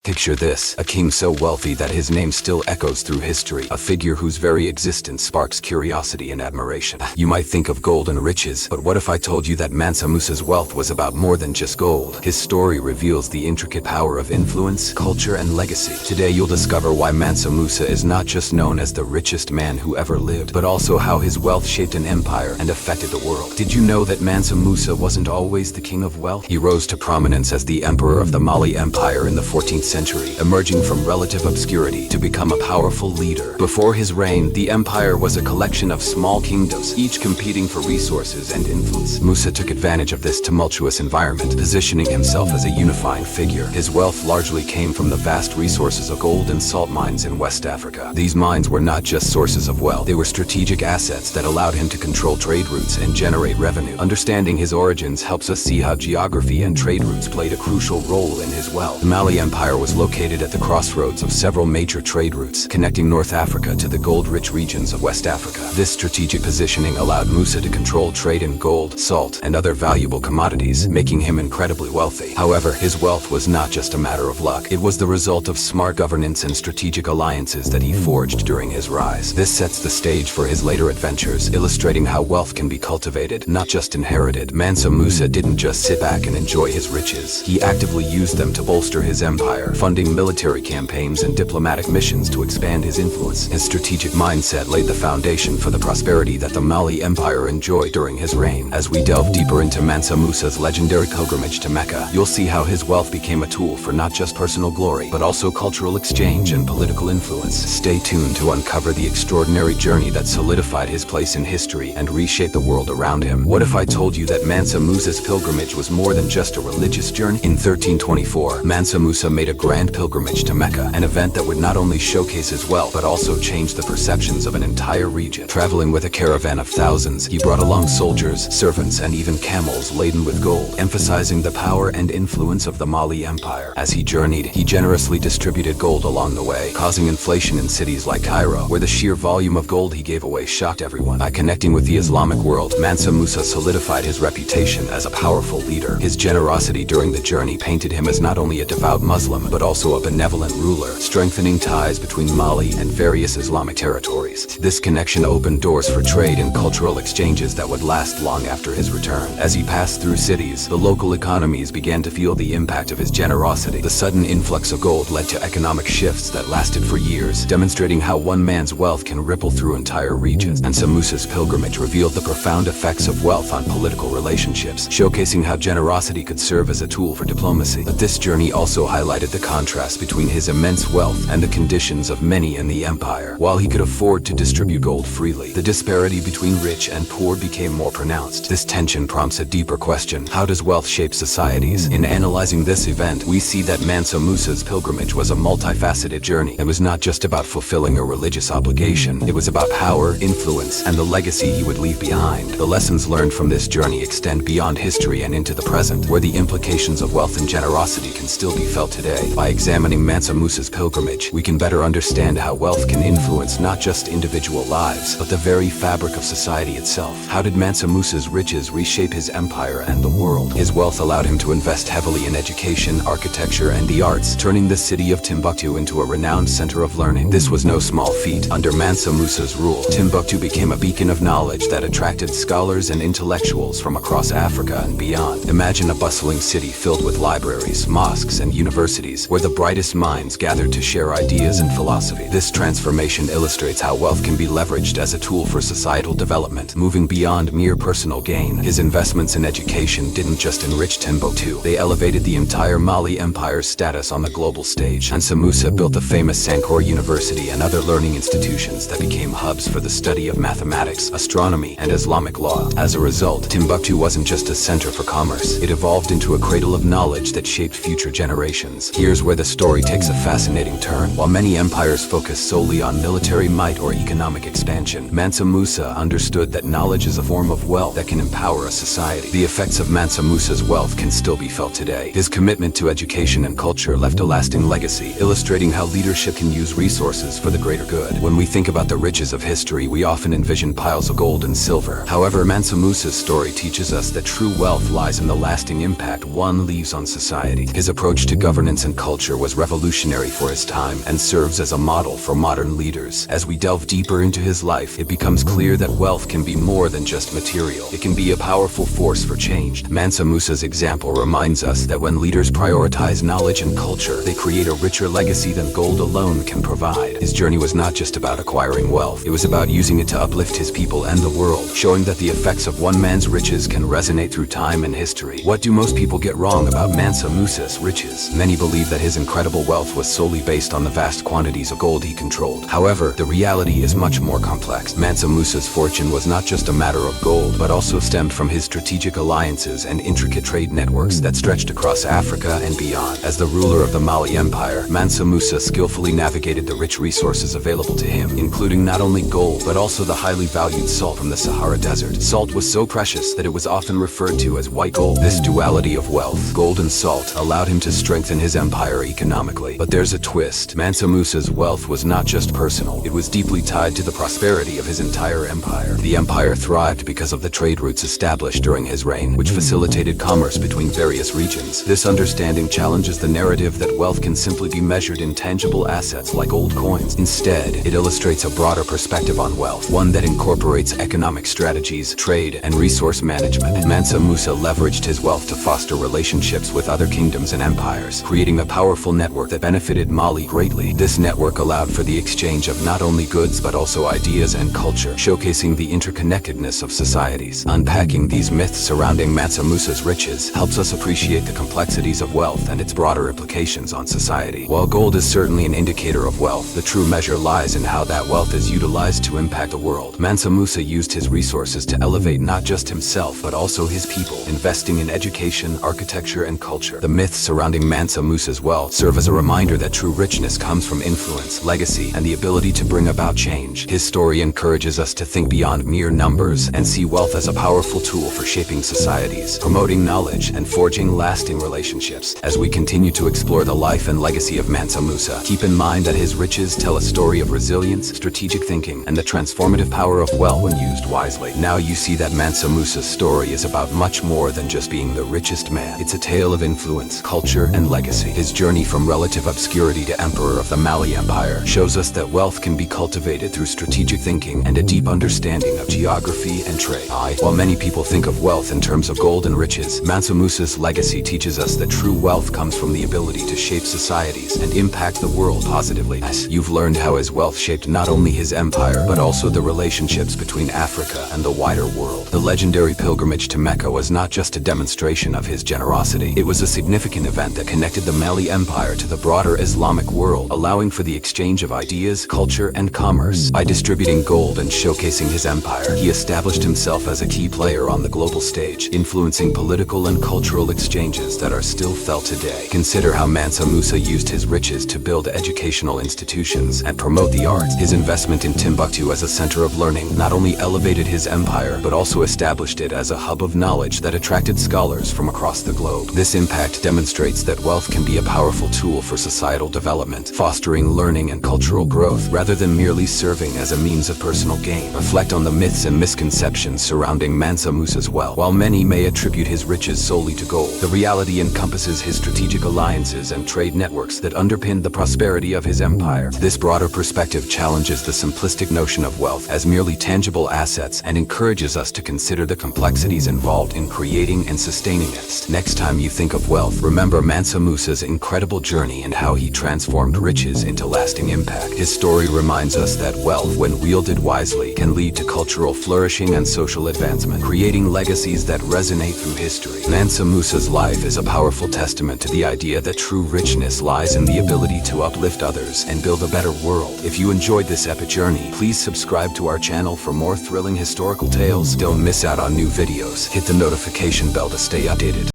Picture this, a king so wealthy that his name still echoes through history, a figure whose very existence sparks curiosity and admiration. You might think of gold and riches, but what if I told you that Mansa Musa's wealth was about more than just gold? His story reveals the intricate power of influence, culture, and legacy. Today you'll discover why Mansa Musa is not just known as the richest man who ever lived, but also how his wealth shaped an empire and affected the world. Did you know that Mansa Musa wasn't always the king of wealth? He rose to prominence as the emperor of the Mali Empire in the 14th century, emerging from relative obscurity to become a powerful leader. Before his reign, the empire was a collection of small kingdoms, each competing for resources and influence. Musa took advantage of this tumultuous environment, positioning himself as a unifying figure. His wealth largely came from the vast resources of gold and salt mines in West Africa. These mines were not just sources of wealth, they were strategic assets that allowed him to control trade routes and generate revenue. Understanding his origins helps us see how geography and trade routes played a crucial role in his wealth. The Mali Empire was located at the crossroads of several major trade routes, connecting North Africa to the gold-rich regions of West Africa. This strategic positioning allowed Musa to control trade in gold, salt, and other valuable commodities, making him incredibly wealthy. However, his wealth was not just a matter of luck. It was the result of smart governance and strategic alliances that he forged during his rise. This sets the stage for his later adventures, illustrating how wealth can be cultivated, not just inherited. Mansa Musa didn't just sit back and enjoy his riches. He actively used them to bolster his empire, funding military campaigns and diplomatic missions to expand his influence. His strategic mindset laid the foundation for the prosperity that the Mali Empire enjoyed during his reign. As we delve deeper into Mansa Musa's legendary pilgrimage to Mecca, you'll see how his wealth became a tool for not just personal glory, but also cultural exchange and political influence. Stay tuned to uncover the extraordinary journey that solidified his place in history and reshaped the world around him. What if I told you that Mansa Musa's pilgrimage was more than just a religious journey? In 1324, Mansa Musa made a grand pilgrimage to Mecca, an event that would not only showcase his wealth, but also change the perceptions of an entire region. Traveling with a caravan of thousands, he brought along soldiers, servants, and even camels laden with gold, emphasizing the power and influence of the Mali Empire. As he journeyed, he generously distributed gold along the way, causing inflation in cities like Cairo, where the sheer volume of gold he gave away shocked everyone. By connecting with the Islamic world, Mansa Musa solidified his reputation as a powerful leader. His generosity during the journey painted him as not only a devout Muslim, but also a benevolent ruler, strengthening ties between Mali and various Islamic territories. This connection opened doors for trade and cultural exchanges that would last long after his return. As he passed through cities, the local economies began to feel the impact of his generosity. The sudden influx of gold led to economic shifts that lasted for years, demonstrating how one man's wealth can ripple through entire regions. Mansa Musa's pilgrimage revealed the profound effects of wealth on political relationships, showcasing how generosity could serve as a tool for diplomacy. But this journey also highlighted the contrast between his immense wealth and the conditions of many in the empire. While he could afford to distribute gold freely, the disparity between rich and poor became more pronounced. This tension prompts a deeper question: how does wealth shape societies? In analyzing this event, we see that Mansa Musa's pilgrimage was a multifaceted journey. It was not just about fulfilling a religious obligation. It was about power, influence, and the legacy he would leave behind. The lessons learned from this journey extend beyond history and into the present, where the implications of wealth and generosity can still be felt today. By examining Mansa Musa's pilgrimage, we can better understand how wealth can influence not just individual lives, but the very fabric of society itself. How did Mansa Musa's riches reshape his empire and the world? His wealth allowed him to invest heavily in education, architecture, and the arts, turning the city of Timbuktu into a renowned center of learning. This was no small feat. Under Mansa Musa's rule, Timbuktu became a beacon of knowledge that attracted scholars and intellectuals from across Africa and beyond. Imagine a bustling city filled with libraries, mosques, and universities, where the brightest minds gathered to share ideas and philosophy. This transformation illustrates how wealth can be leveraged as a tool for societal development, moving beyond mere personal gain. His investments in education didn't just enrich Timbuktu, they elevated the entire Mali Empire's status on the global stage. Mansa Musa built the famous Sankore University and other learning institutions that became hubs for the study of mathematics, astronomy, and Islamic law. As a result, Timbuktu wasn't just a center for commerce, it evolved into a cradle of knowledge that shaped future generations. Here's where the story takes a fascinating turn. While many empires focus solely on military might or economic expansion, Mansa Musa understood that knowledge is a form of wealth that can empower a society. The effects of Mansa Musa's wealth can still be felt today. His commitment to education and culture left a lasting legacy, illustrating how leadership can use resources for the greater good. When we think about the riches of history, we often envision piles of gold and silver. However, Mansa Musa's story teaches us that true wealth lies in the lasting impact one leaves on society. His approach to governance and and culture was revolutionary for his time and serves as a model for modern leaders. As we delve deeper into his life, it becomes clear that wealth can be more than just material. It can be a powerful force for change. Mansa Musa's example reminds us that when leaders prioritize knowledge and culture, they create a richer legacy than gold alone can provide. His journey was not just about acquiring wealth. It was about using it to uplift his people and the world, showing that the effects of one man's riches can resonate through time and history. What do most people get wrong about Mansa Musa's riches? Many believe that his incredible wealth was solely based on the vast quantities of gold he controlled. However, the reality is much more complex. Mansa Musa's fortune was not just a matter of gold, but also stemmed from his strategic alliances and intricate trade networks that stretched across Africa and beyond. As the ruler of the Mali Empire, Mansa Musa skillfully navigated the rich resources available to him, including not only gold, but also the highly valued salt from the Sahara Desert. Salt was so precious that it was often referred to as white gold. This duality of wealth, gold and salt, allowed him to strengthen his empire economically. But there's a twist. Mansa Musa's wealth was not just personal. It was deeply tied to the prosperity of his entire empire. The empire thrived because of the trade routes established during his reign, which facilitated commerce between various regions. This understanding challenges the narrative that wealth can simply be measured in tangible assets like old coins. Instead, it illustrates a broader perspective on wealth, one that incorporates economic strategies, trade, and resource management. Mansa Musa leveraged his wealth to foster relationships with other kingdoms and empires, creating a powerful network that benefited Mali greatly. This network allowed for the exchange of not only goods but also ideas and culture, showcasing the interconnectedness of societies. Unpacking these myths surrounding Mansa Musa's riches helps us appreciate the complexities of wealth and its broader implications on society. While gold is certainly an indicator of wealth, the true measure lies in how that wealth is utilized to impact the world. Mansa Musa used his resources to elevate not just himself but also his people, investing in education, architecture, and culture. The myths surrounding Mansa Musa's wealth serve as a reminder that true richness comes from influence, legacy, and the ability to bring about change. His story encourages us to think beyond mere numbers and see wealth as a powerful tool for shaping societies, promoting knowledge, and forging lasting relationships. As we continue to explore the life and legacy of Mansa Musa, keep in mind that his riches tell a story of resilience, strategic thinking, and the transformative power of wealth when used wisely. Now you see that Mansa Musa's story is about much more than just being the richest man. It's a tale of influence, culture, and legacy. His journey from relative obscurity to emperor of the Mali Empire shows us that wealth can be cultivated through strategic thinking and a deep understanding of geography and trade. While many people think of wealth in terms of gold and riches, Mansa Musa's legacy teaches us that true wealth comes from the ability to shape societies and impact the world positively. You've learned how his wealth shaped not only his empire, but also the relationships between Africa and the wider world. The legendary pilgrimage to Mecca was not just a demonstration of his generosity. It was a significant event that connected the Mali Empire to the broader Islamic world, allowing for the exchange of ideas, culture, and commerce. By distributing gold and showcasing his empire, he established himself as a key player on the global stage, influencing political and cultural exchanges that are still felt today. Consider how Mansa Musa used his riches to build educational institutions and promote the arts. His investment in Timbuktu as a center of learning not only elevated his empire, but also established it as a hub of knowledge that attracted scholars from across the globe. This impact demonstrates that wealth can be a powerful tool for societal development, fostering learning and cultural growth rather than merely serving as a means of personal gain. Reflect on the myths and misconceptions surrounding Mansa Musa's wealth. While many may attribute his riches solely to gold, the reality encompasses his strategic alliances and trade networks that underpinned the prosperity of his empire. This broader perspective challenges the simplistic notion of wealth as merely tangible assets and encourages us to consider the complexities involved in creating and sustaining it. Next time you think of wealth, remember Mansa Musa's incredible journey and how he transformed riches into lasting impact. His story reminds us that wealth, when wielded wisely, can lead to cultural flourishing and social advancement, creating legacies that resonate through history. Mansa Musa's life is a powerful testament to the idea that true richness lies in the ability to uplift others and build a better world. If you enjoyed this epic journey, please subscribe to our channel for more thrilling historical tales. Don't miss out on new videos. Hit the notification bell to stay updated.